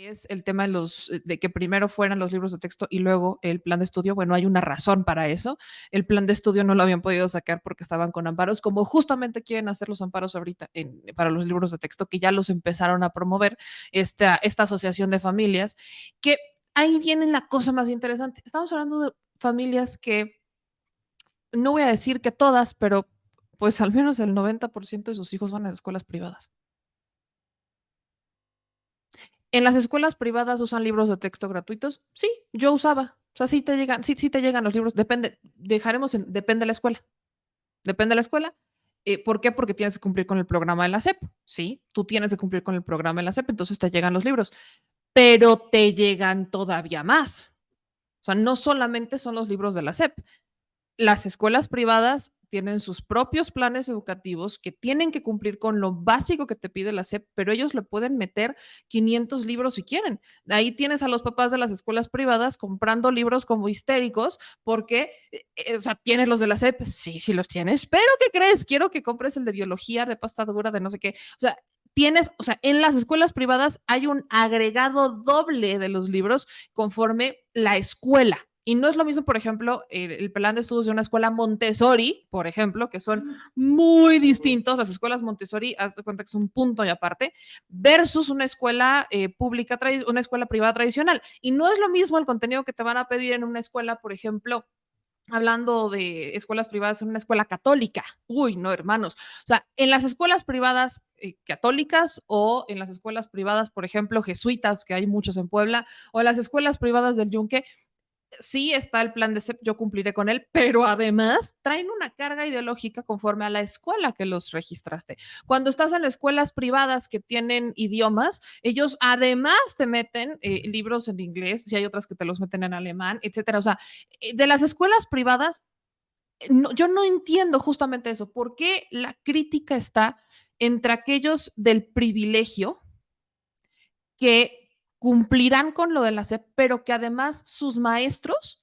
es el tema de que primero fueran los libros de texto y luego el plan de estudio. Bueno, hay una razón para eso. El plan de estudio no lo habían podido sacar porque estaban con amparos, como justamente quieren hacer los amparos ahorita para los libros de texto, que ya los empezaron a promover esta asociación de familias, que ahí viene la cosa más interesante. Estamos hablando de familias que, no voy a decir que todas, pero pues al menos el 90% de sus hijos van a escuelas privadas. ¿En las escuelas privadas usan libros de texto gratuitos? Sí, yo usaba. O sea, sí te llegan los libros. Depende de la escuela. Depende de la escuela. ¿Por qué? Porque tienes que cumplir con el programa de la SEP. Sí, tú tienes que cumplir con el programa de la SEP, entonces te llegan los libros. Pero te llegan todavía más. O sea, no solamente son los libros de la SEP. Las escuelas privadas tienen sus propios planes educativos que tienen que cumplir con lo básico que te pide la SEP, pero ellos le pueden meter 500 libros si quieren. Ahí tienes a los papás de las escuelas privadas comprando libros como histéricos porque, o sea, ¿tienes los de la SEP? Sí, sí los tienes, pero ¿qué crees? Quiero que compres el de biología, de pasta dura, de no sé qué. O sea, en las escuelas privadas hay un agregado doble de los libros conforme la escuela. Y no es lo mismo, por ejemplo, el plan de estudios de una escuela Montessori, por ejemplo, que son muy distintos. Las escuelas Montessori, haz de cuenta que es un punto y aparte, versus una escuela pública, una escuela privada tradicional. Y no es lo mismo el contenido que te van a pedir en una escuela, por ejemplo, hablando de escuelas privadas, en una escuela católica. Uy, no, hermanos. O sea, en las escuelas privadas católicas o en las escuelas privadas, por ejemplo, jesuitas, que hay muchos en Puebla, o en las escuelas privadas del Yunque, sí está el plan de SEP, yo cumpliré con él, pero además traen una carga ideológica conforme a la escuela que los registraste. Cuando estás en escuelas privadas que tienen idiomas, ellos además te meten libros en inglés, si hay otras que te los meten en alemán, etcétera. O sea, de las escuelas privadas, no, yo no entiendo justamente eso. ¿Por qué la crítica está entre aquellos del privilegio que cumplirán con lo de la SEP, pero que además sus maestros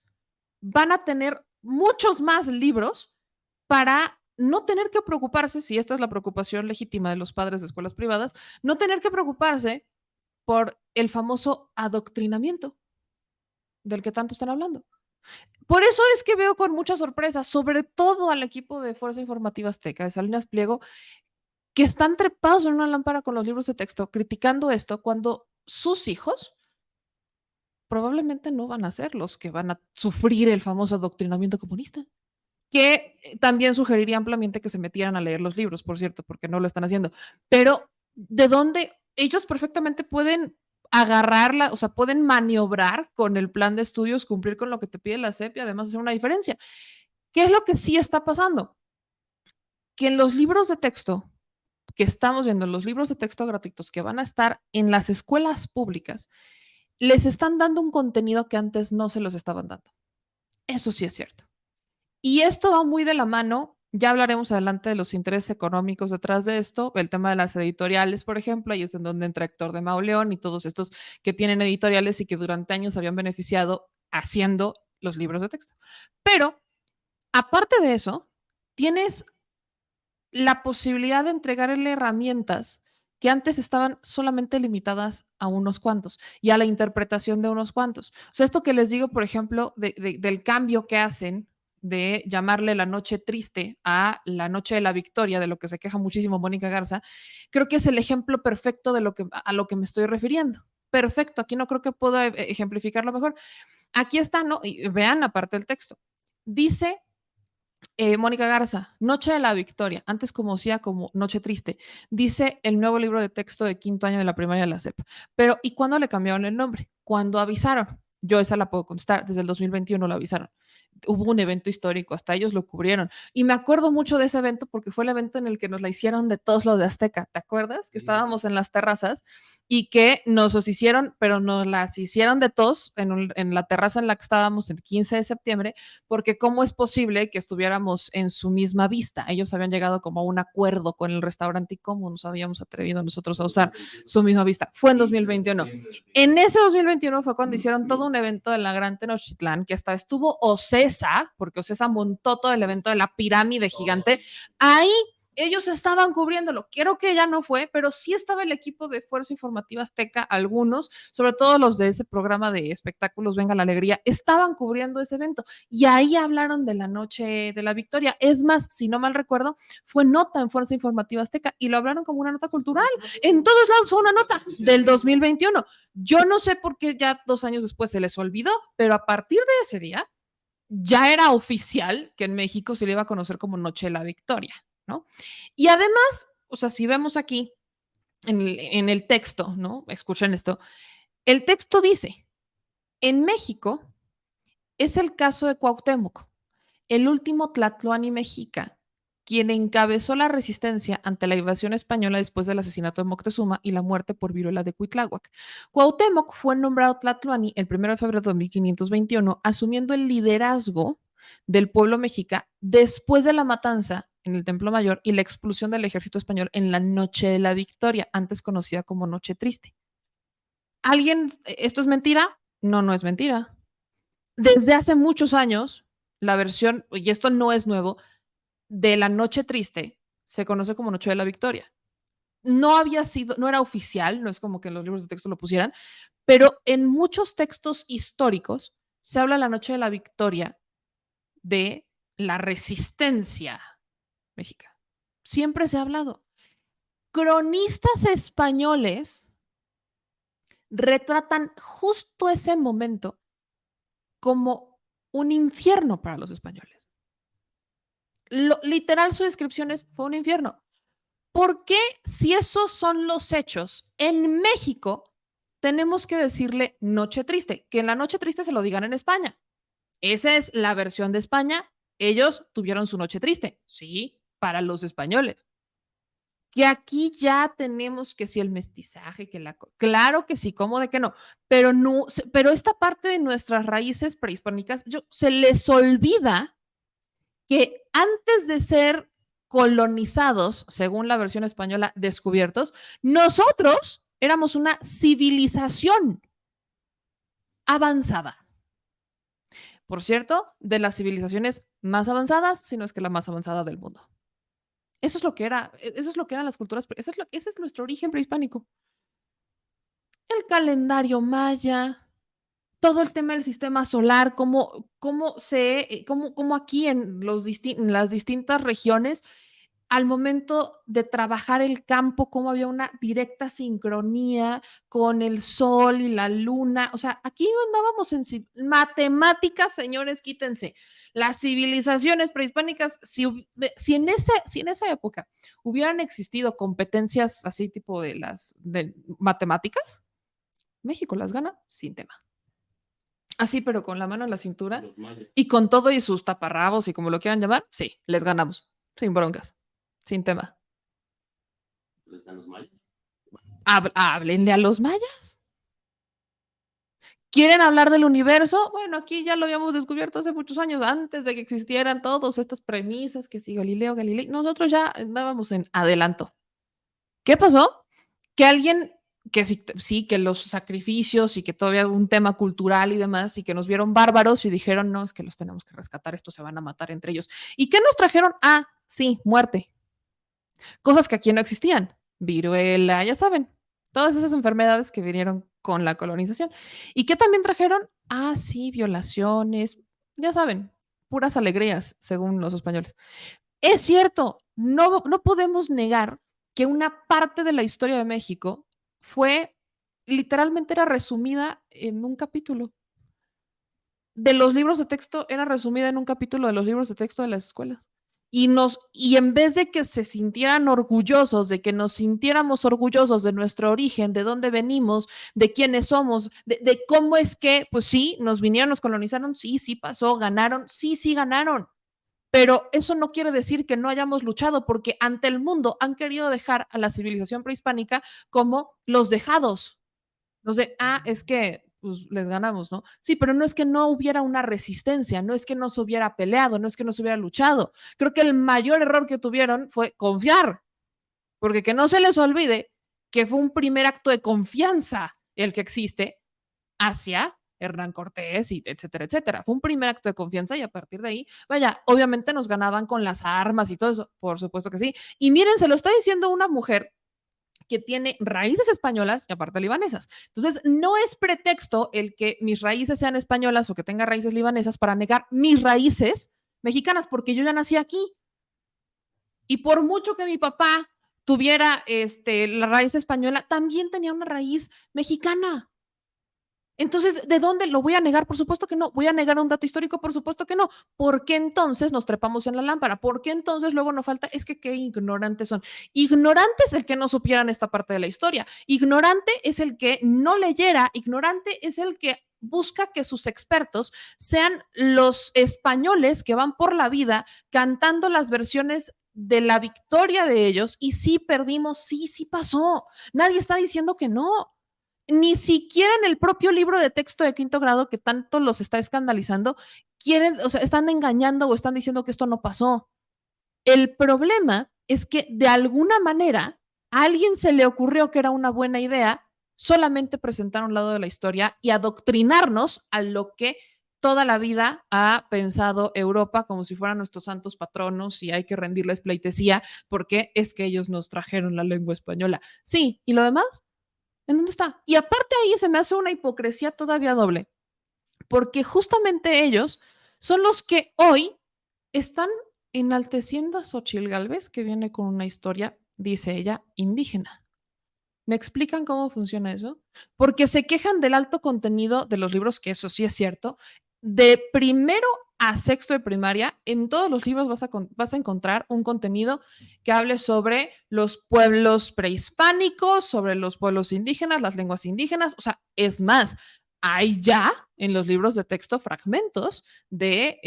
van a tener muchos más libros para no tener que preocuparse, si esta es la preocupación legítima de los padres de escuelas privadas, no tener que preocuparse por el famoso adoctrinamiento del que tanto están hablando? Por eso es que veo con mucha sorpresa, sobre todo al equipo de Fuerza Informativa Azteca, de Salinas Pliego, que están trepados en una lámpara con los libros de texto, criticando esto, cuando sus hijos probablemente no van a ser los que van a sufrir el famoso adoctrinamiento comunista, que también sugeriría ampliamente que se metieran a leer los libros, por cierto, porque no lo están haciendo. Pero, ¿de dónde? Ellos perfectamente pueden agarrarla, o sea, pueden maniobrar con el plan de estudios, cumplir con lo que te pide la SEP y además hacer una diferencia. ¿Qué es lo que sí está pasando? Que en los libros de texto que estamos viendo, los libros de texto gratuitos que van a estar en las escuelas públicas, les están dando un contenido que antes no se los estaban dando. Eso sí es cierto. Y esto va muy de la mano, ya hablaremos adelante de los intereses económicos detrás de esto, el tema de las editoriales, por ejemplo, ahí es en donde entra Héctor de Mauleón y todos estos que tienen editoriales y que durante años habían beneficiado haciendo los libros de texto. Pero, aparte de eso, tienes la posibilidad de entregarle herramientas que antes estaban solamente limitadas a unos cuantos y a la interpretación de unos cuantos. O sea, esto que les digo, por ejemplo, del cambio que hacen de llamarle la noche triste a la noche de la victoria, de lo que se queja muchísimo Mónica Garza, creo que es el ejemplo perfecto de a lo que me estoy refiriendo. Perfecto, aquí no creo que pueda ejemplificarlo mejor. Aquí está, ¿no? Y vean aparte del texto. Dice Mónica Garza, Noche de la Victoria, antes conocida como Noche Triste, dice el nuevo libro de texto de quinto año de la primaria de la SEP. Pero, ¿y cuándo le cambiaron el nombre? ¿Cuándo avisaron? Yo esa la puedo contestar, desde el 2021 lo avisaron. Hubo un evento histórico, hasta ellos lo cubrieron. Y me acuerdo mucho de ese evento porque fue el evento en el que nos la hicieron de todos los de Azteca. ¿Te acuerdas? Que estábamos en las terrazas y que nos los hicieron, pero nos las hicieron de todos en la terraza en la que estábamos el 15 de septiembre, porque cómo es posible que estuviéramos en su misma vista. Ellos habían llegado como a un acuerdo con el restaurante y cómo nos habíamos atrevido nosotros a usar su misma vista. Fue en 2021. En ese 2021 fue cuando hicieron todo un evento de la Gran Tenochtitlán, que hasta estuvo Ocesa, porque Ocesa montó todo el evento de la pirámide gigante. Ahí ellos estaban cubriéndolo. Quiero que ella no fue, pero sí estaba el equipo de Fuerza Informativa Azteca, algunos, sobre todo los de ese programa de espectáculos Venga la Alegría, estaban cubriendo ese evento y ahí hablaron de la noche de la victoria. Es más, si no mal recuerdo, fue nota en Fuerza Informativa Azteca y lo hablaron como una nota cultural. En todos lados fue una nota del 2021. Yo no sé por qué ya 2 años después se les olvidó, pero a partir de ese día ya era oficial que en México se le iba a conocer como Noche de la Victoria, ¿no? Y además, o sea, si vemos aquí en el texto, ¿no? Escuchen esto. El texto dice, en México es el caso de Cuauhtémoc, el último tlatoani mexica, quien encabezó la resistencia ante la invasión española después del asesinato de Moctezuma y la muerte por viruela de Cuitláhuac. Cuauhtémoc fue nombrado tlatoani el 1 de febrero de 1521, asumiendo el liderazgo del pueblo mexica después de la matanza en el Templo Mayor y la expulsión del ejército español en la Noche de la Victoria, antes conocida como Noche Triste. ¿Alguien, esto es mentira? No, no es mentira. Desde hace muchos años, la versión, y esto no es nuevo, de la Noche Triste se conoce como Noche de la Victoria. No había sido, no era oficial, no es como que en los libros de texto lo pusieran, pero en muchos textos históricos se habla la Noche de la Victoria de la resistencia mexicana. Siempre se ha hablado. Cronistas españoles retratan justo ese momento como un infierno para los españoles. Literal, su descripción es, fue un infierno. ¿Por qué, si esos son los hechos, en México tenemos que decirle Noche Triste? Que en la Noche Triste se lo digan en España. Esa es la versión de España. Ellos tuvieron su Noche Triste. Sí, para los españoles. Que aquí ya tenemos que si el mestizaje, que la... Claro que sí, ¿cómo de que no? Pero no, pero esta parte de nuestras raíces prehispánicas, se les olvida que antes de ser colonizados, según la versión española, descubiertos, nosotros éramos una civilización avanzada. Por cierto, de las civilizaciones más avanzadas, si no es que la más avanzada del mundo. Eso es lo que era, eso es lo que eran las culturas, ese es nuestro origen prehispánico. El calendario maya, todo el tema del sistema solar, cómo aquí en las distintas regiones, al momento de trabajar el campo, cómo había una directa sincronía con el sol y la luna. O sea, aquí andábamos en matemáticas, señores, quítense. Las civilizaciones prehispánicas, si en esa época hubieran existido competencias así tipo de matemáticas, México las gana sin tema. Así, pero con la mano en la cintura y con todo y sus taparrabos y como lo quieran llamar, sí, les ganamos, sin broncas, sin tema. ¿Dónde están los mayas? Háblenle a los mayas. ¿Quieren hablar del universo? Bueno, aquí ya lo habíamos descubierto hace muchos años, antes de que existieran todas estas premisas, que si Galileo Galilei, nosotros ya andábamos en adelanto. ¿Qué pasó? Que alguien sí, que los sacrificios y que todavía un tema cultural y demás, y que nos vieron bárbaros y dijeron, no, es que los tenemos que rescatar, estos se van a matar entre ellos. ¿Y qué nos trajeron? Ah, sí, muerte. Cosas que aquí no existían. Viruela, ya saben, todas esas enfermedades que vinieron con la colonización. ¿Y qué también trajeron? Ah, sí, violaciones, ya saben, puras alegrías, según los españoles. Es cierto, no podemos negar que una parte de la historia de México fue, literalmente era resumida en un capítulo. De los libros de texto, era resumida en un capítulo de los libros de texto de las escuelas. Y en vez de que se sintieran orgullosos, de que nos sintiéramos orgullosos de nuestro origen, de dónde venimos, de quiénes somos, de cómo es que, pues sí, nos vinieron, nos colonizaron, sí, sí pasó, ganaron, sí, sí ganaron. Pero eso no quiere decir que no hayamos luchado, porque ante el mundo han querido dejar a la civilización prehispánica como los dejados. Es que pues, les ganamos, ¿no? Sí, pero no es que no hubiera una resistencia, no es que no se hubiera peleado, no es que no se hubiera luchado. Creo que el mayor error que tuvieron fue confiar, porque que no se les olvide que fue un primer acto de confianza el que existe hacia Hernán Cortés, y etcétera, etcétera. Fue un primer acto de confianza y a partir de ahí, vaya, obviamente nos ganaban con las armas y todo eso, por supuesto que sí. Y miren, se lo está diciendo una mujer que tiene raíces españolas y aparte libanesas. Entonces, no es pretexto el que mis raíces sean españolas o que tenga raíces libanesas para negar mis raíces mexicanas, porque yo ya nací aquí. Y por mucho que mi papá tuviera la raíz española, también tenía una raíz mexicana. Entonces, ¿de dónde lo voy a negar? Por supuesto que no. ¿Voy a negar un dato histórico? Por supuesto que no. ¿Por qué entonces nos trepamos en la lámpara? ¿Por qué entonces luego nos falta? Es que qué ignorantes son. Ignorante es el que no supieran esta parte de la historia. Ignorante es el que no leyera. Ignorante es el que busca que sus expertos sean los españoles que van por la vida cantando las versiones de la victoria de ellos y sí perdimos, sí, sí pasó. Nadie está diciendo que no. Ni siquiera en el propio libro de texto de quinto grado que tanto los está escandalizando, quieren, o sea, están engañando o están diciendo que esto no pasó. El problema es que de alguna manera a alguien se le ocurrió que era una buena idea solamente presentar un lado de la historia y adoctrinarnos a lo que toda la vida ha pensado Europa como si fueran nuestros santos patronos y hay que rendirles pleitesía porque es que ellos nos trajeron la lengua española. Sí, ¿y lo demás? ¿En dónde está? Y aparte ahí se me hace una hipocresía todavía doble, porque justamente ellos son los que hoy están enalteciendo a Xochitl Gálvez, que viene con una historia, dice ella, indígena. ¿Me explican cómo funciona eso? Porque se quejan del alto contenido de los libros, que eso sí es cierto. De primero a sexto de primaria, en todos los libros vas a encontrar un contenido que hable sobre los pueblos prehispánicos, sobre los pueblos indígenas, las lenguas indígenas. O sea, es más, hay ya en los libros de texto fragmentos de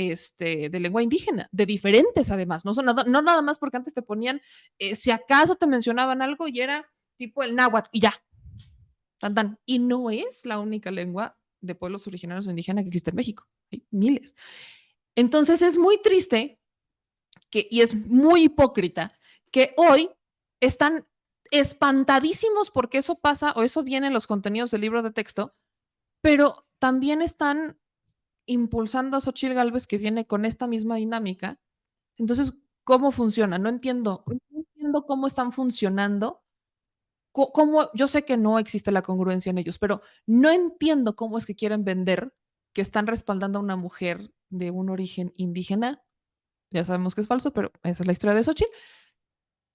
lengua indígena, de diferentes además. No nada más porque antes te ponían, si acaso te mencionaban algo y era tipo el náhuatl, y ya, tan, tan. Y no es la única lengua de pueblos originarios o indígenas que existe en México. Hay miles. Entonces es muy triste y es muy hipócrita que hoy están espantadísimos porque eso pasa o eso viene en los contenidos del libro de texto, pero también están impulsando a Xochitl Gálvez que viene con esta misma dinámica. Entonces, ¿cómo funciona? No entiendo cómo están funcionando. ¿Cómo? Yo sé que no existe la congruencia en ellos, pero no entiendo cómo es que quieren vender que están respaldando a una mujer de un origen indígena. Ya sabemos que es falso, pero esa es la historia de Xochitl.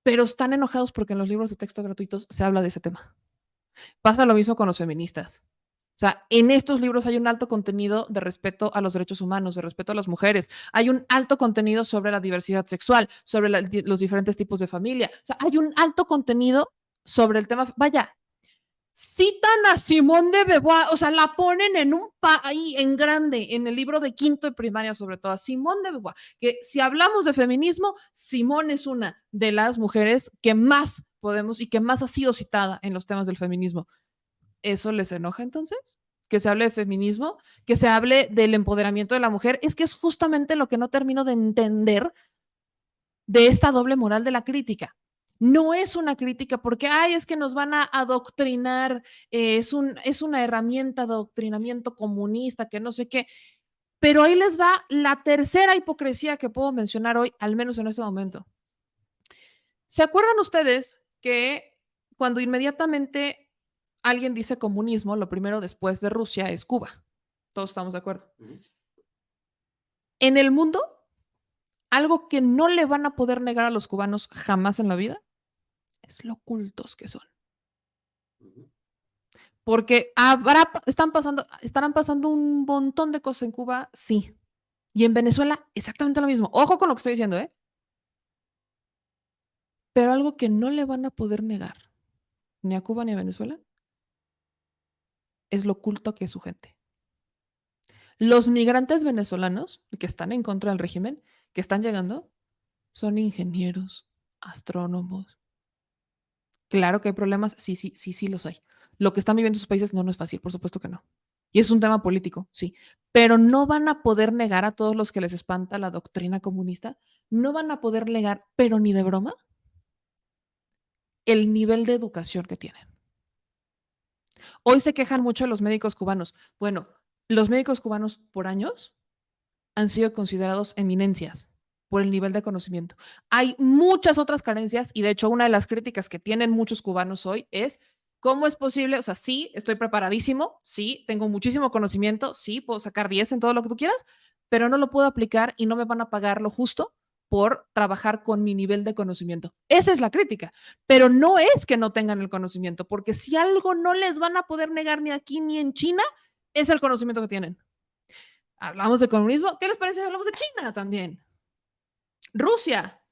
Pero están enojados porque en los libros de texto gratuitos se habla de ese tema. Pasa lo mismo con los feministas. O sea, en estos libros hay un alto contenido de respeto a los derechos humanos, de respeto a las mujeres. Hay un alto contenido sobre la diversidad sexual, sobre los diferentes tipos de familia. O sea, hay un alto contenido sobre el tema. Vaya, citan a Simón de Beauvoir, o sea, la ponen en ahí en grande, en el libro de quinto de primaria, sobre todo, a Simón de Beauvoir, que si hablamos de feminismo, Simón es una de las mujeres que más podemos y que más ha sido citada en los temas del feminismo. ¿Eso les enoja entonces? Que se hable de feminismo, que se hable del empoderamiento de la mujer, es que es justamente lo que no termino de entender de esta doble moral de la crítica. No es una crítica porque, ay, es que nos van a adoctrinar, es una herramienta de adoctrinamiento comunista, que no sé qué. Pero ahí les va la tercera hipocresía que puedo mencionar hoy, al menos en este momento. ¿Se acuerdan ustedes que cuando inmediatamente alguien dice comunismo, lo primero después de Rusia es Cuba? Todos estamos de acuerdo. En el mundo, algo que no le van a poder negar a los cubanos jamás en la vida es lo ocultos que son. Porque estarán pasando un montón de cosas en Cuba, sí. Y en Venezuela, exactamente lo mismo. Ojo con lo que estoy diciendo, ¿eh? Pero algo que no le van a poder negar ni a Cuba ni a Venezuela es lo oculto que es su gente. Los migrantes venezolanos que están en contra del régimen, que están llegando, son ingenieros, astrónomos. Claro que hay problemas, sí, sí, sí, sí los hay. Lo que están viviendo sus países no es fácil, por supuesto que no. Y es un tema político, sí. Pero no van a poder negar a todos los que les espanta la doctrina comunista, no van a poder negar, pero ni de broma, el nivel de educación que tienen. Hoy se quejan mucho los médicos cubanos. Bueno, Los médicos cubanos por años han sido considerados eminencias por el nivel de conocimiento. Hay muchas otras carencias y de hecho una de las críticas que tienen muchos cubanos hoy es cómo es posible, o sea, sí, estoy preparadísimo, sí, tengo muchísimo conocimiento, sí, puedo sacar 10 en todo lo que tú quieras, pero no lo puedo aplicar y no me van a pagar lo justo por trabajar con mi nivel de conocimiento. Esa es la crítica, pero no es que no tengan el conocimiento, porque si algo no les van a poder negar ni aquí ni en China, es el conocimiento que tienen. Hablamos de comunismo, ¿qué les parece si hablamos de China también? Rusia,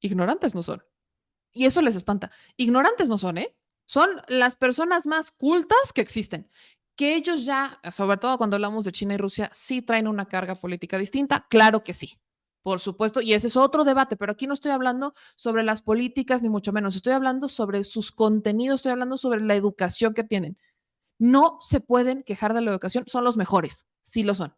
ignorantes no son. Y eso les espanta. Ignorantes no son, ¿eh? Son las personas más cultas que existen. Que ellos ya, sobre todo cuando hablamos de China y Rusia, sí traen una carga política distinta, claro que sí. Por supuesto, y ese es otro debate, pero aquí no estoy hablando sobre las políticas, ni mucho menos. Estoy hablando sobre sus contenidos, estoy hablando sobre la educación que tienen. No se pueden quejar de la educación, son los mejores, sí lo son.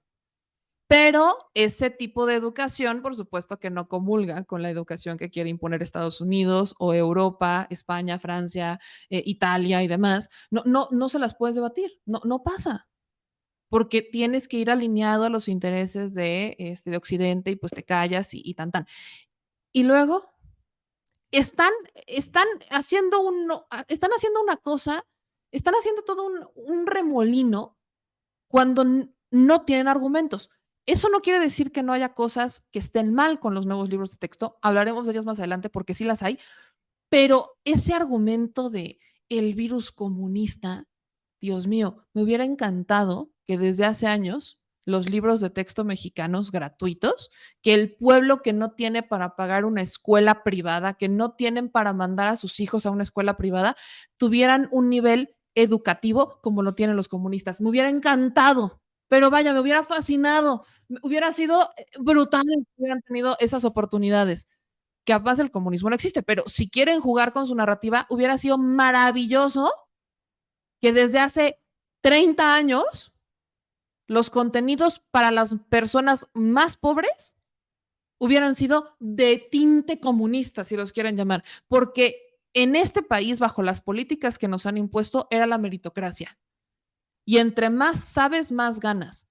Pero ese tipo de educación, por supuesto que no comulga con la educación que quiere imponer Estados Unidos o Europa, España, Francia, Italia y demás. No se las puedes debatir, no pasa, porque tienes que ir alineado a los intereses de Occidente y pues te callas tan, tan. Y luego están, están haciendo una cosa, están haciendo todo un remolino cuando no tienen argumentos. Eso no quiere decir que no haya cosas que estén mal con los nuevos libros de texto. Hablaremos de ellas más adelante porque sí las hay, pero ese argumento de el virus comunista, Dios mío, me hubiera encantado que desde hace años los libros de texto mexicanos gratuitos, que el pueblo que no tiene para pagar una escuela privada, que no tienen para mandar a sus hijos a una escuela privada, tuvieran un nivel educativo como lo tienen los comunistas. Me hubiera encantado, pero vaya, me hubiera fascinado, hubiera sido brutal si hubieran tenido esas oportunidades. Capaz el comunismo no existe, pero si quieren jugar con su narrativa, hubiera sido maravilloso que desde hace 30 años los contenidos para las personas más pobres hubieran sido de tinte comunista, si los quieren llamar, porque en este país, bajo las políticas que nos han impuesto, era la meritocracia. Y entre más sabes, más ganas.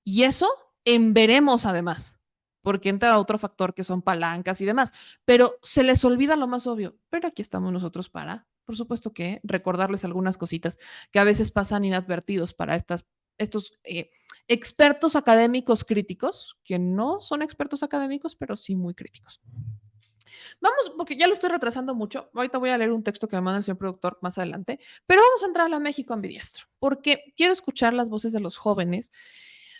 Y eso en veremos además, porque entra otro factor que son palancas y demás, pero se les olvida lo más obvio. Pero aquí estamos nosotros para, por supuesto que recordarles algunas cositas que a veces pasan inadvertidos para estos expertos académicos críticos, que no son expertos académicos, pero sí muy críticos. Vamos, porque ya lo estoy retrasando mucho. Ahorita voy a leer un texto que me manda el señor productor más adelante, pero vamos a entrar a México ambidiestro, porque quiero escuchar las voces de los jóvenes,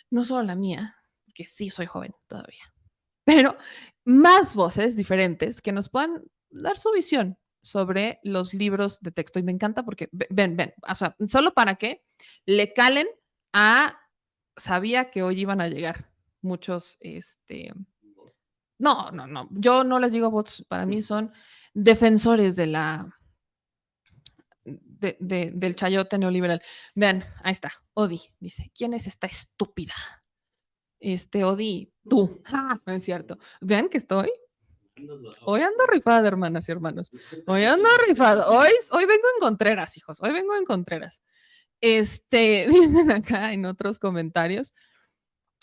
no solo la mía, que sí soy joven todavía, pero más voces diferentes que nos puedan dar su visión sobre los libros de texto. Y me encanta porque, ven, o sea, solo para que le calen a, sabía que hoy iban a llegar muchos, no, yo no les digo bots, para mí son defensores del chayote neoliberal. Vean, ahí está, Odi, dice, ¿quién es esta estúpida? Odi, tú. No es cierto. Vean que hoy ando rifada, hermanas y hermanos. Hoy ando rifada. Hoy vengo en Contreras, hijos. Hoy vengo en Contreras. Dicen acá en otros comentarios.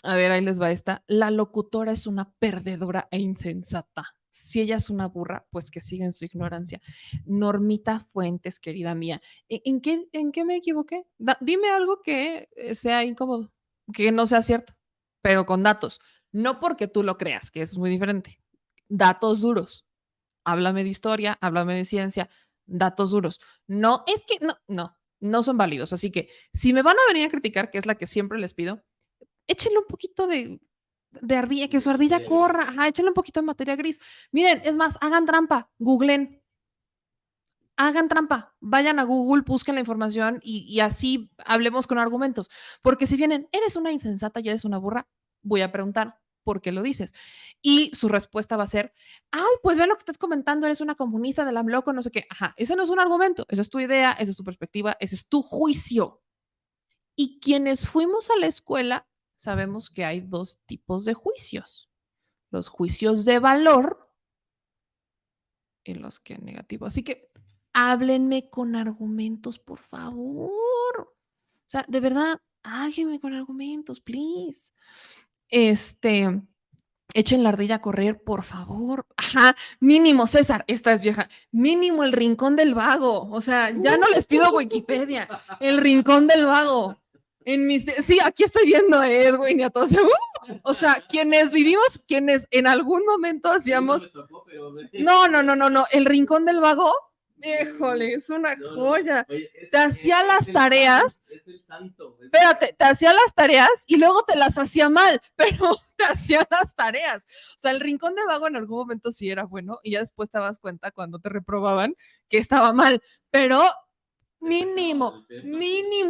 A ver, ahí les va esta. La locutora es una perdedora e insensata. Si ella es una burra, pues que siga en su ignorancia. Normita Fuentes, querida mía. ¿En qué me equivoqué? Dime algo que sea incómodo, que no sea cierto, pero con datos. No porque tú lo creas, que es muy diferente. Datos duros. Háblame de historia, háblame de ciencia, datos duros. No, es que no son válidos. Así que si me van a venir a criticar, que es la que siempre les pido, échenle un poquito de ardilla, que su ardilla corra, ajá, échenle un poquito de materia gris. Miren, es más, hagan trampa, vayan a Google, busquen la información y así hablemos con argumentos. Porque si vienen, eres una insensata y eres una burra, voy a preguntar, ¿por qué lo dices? Y su respuesta va a ser, ay, pues ve lo que estás comentando, eres una comunista de la loco, no sé qué. Ajá, ese no es un argumento, esa es tu idea, esa es tu perspectiva, ese es tu juicio. Y quienes fuimos a la escuela sabemos que hay dos tipos de juicios. Los juicios de valor y los que negativos. Así que háblenme con argumentos, por favor. O sea, de verdad, háganme con argumentos, please. Echen la ardilla a correr, por favor. Ajá, mínimo, César, esta es vieja. Mínimo el Rincón del Vago. O sea, ya no les pido Wikipedia. El Rincón del Vago. Sí, aquí estoy viendo a Edwin y a todos. O sea, quienes en algún momento hacíamos. No. El Rincón del Vago, híjole, es una joya. Te hacía las tareas. Es el santo. Espérate, te hacía las tareas y luego te las hacía mal, pero te hacía las tareas. O sea, el Rincón de Vago en algún momento sí era bueno y ya después te das cuenta cuando te reprobaban que estaba mal, pero mínimo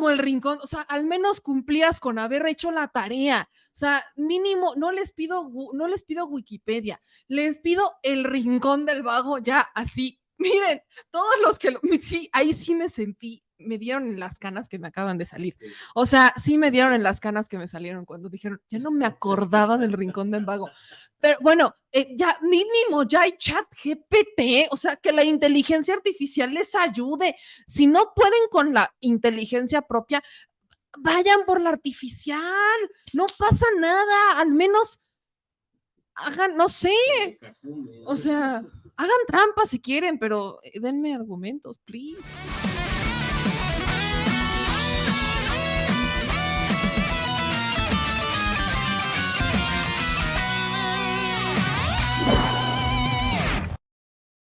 el Rincón, o sea, al menos cumplías con haber hecho la tarea. O sea, mínimo, no les pido Wikipedia, les pido el Rincón del Vago ya así. Miren, todos los que sí, ahí sí me dieron en las canas que me acaban de salir. O sea, sí me dieron en las canas que me salieron cuando dijeron, ya no me acordaba del Rincón del Vago. Pero bueno, ya mínimo, ya hay chat GPT, o sea, que la inteligencia artificial les ayude. Si no pueden con la inteligencia propia, vayan por la artificial, no pasa nada, al menos hagan, no sé, o sea, hagan trampa si quieren, pero denme argumentos, please.